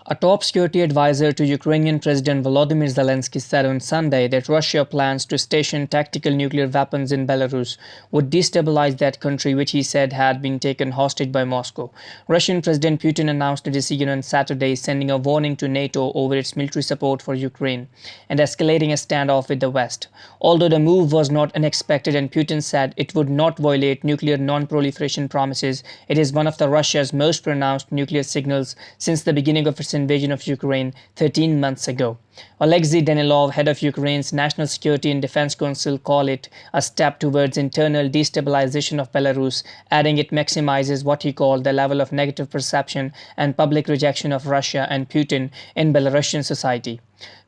A top security advisor to Ukrainian President Volodymyr Zelensky said on Sunday that Russia plans to station tactical nuclear weapons in Belarus would destabilize that country, which he said had been taken hostage by Moscow. Russian President Putin announced the decision on Saturday, sending a warning to NATO over its military support for Ukraine and escalating a standoff with the West. Although the move was not unexpected and Putin said it would not violate nuclear non-proliferation promises, it is one of Russia's most pronounced nuclear signals since the beginning of its invasion of Ukraine 13 months ago. Alexei Danilov, head of Ukraine's National Security and Defense Council, called it a step towards internal destabilization of Belarus, adding it maximizes what he called the level of negative perception and public rejection of Russia and Putin in Belarusian society.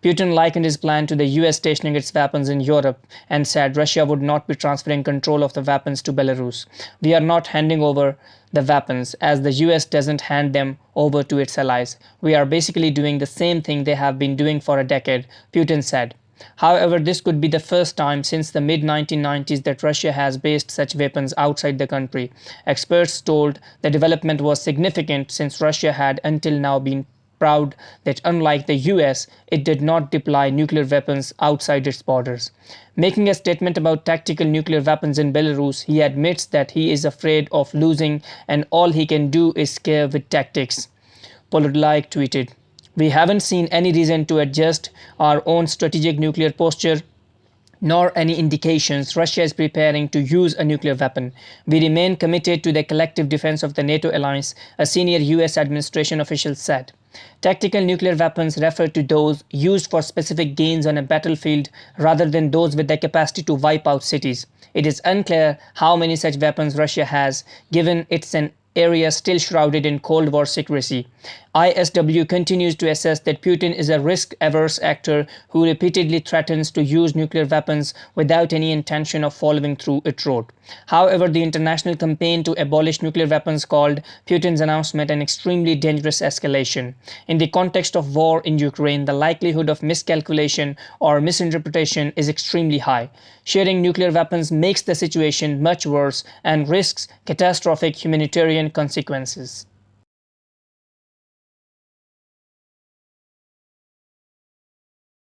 Putin likened his plan to the US stationing its weapons in Europe and said Russia would not be transferring control of the weapons to Belarus. We are not handing over the weapons as the US doesn't hand them over to its allies. We are basically doing the same thing they have been doing for a decade, Putin said. However, this could be the first time since the mid-1990s that Russia has based such weapons outside the country. Experts told the development was significant since Russia had until now been proud that unlike the US, it did not deploy nuclear weapons outside its borders. Making a statement about tactical nuclear weapons in Belarus, he admits that he is afraid of losing and all he can do is scare with tactics. Polodlike tweeted, "We haven't seen any reason to adjust our own strategic nuclear posture nor any indications Russia is preparing to use a nuclear weapon. We remain committed to the collective defense of the NATO alliance," a senior US administration official said. Tactical nuclear weapons refer to those used for specific gains on a battlefield rather than those with the capacity to wipe out cities. It is unclear how many such weapons Russia has, given it's an area still shrouded in Cold War secrecy. ISW continues to assess that Putin is a risk-averse actor who repeatedly threatens to use nuclear weapons without any intention of following through it wrote. However, the international campaign to abolish nuclear weapons called Putin's announcement an extremely dangerous escalation. In the context of war in Ukraine, the likelihood of miscalculation or misinterpretation is extremely high. Sharing nuclear weapons makes the situation much worse and risks catastrophic humanitarian consequences.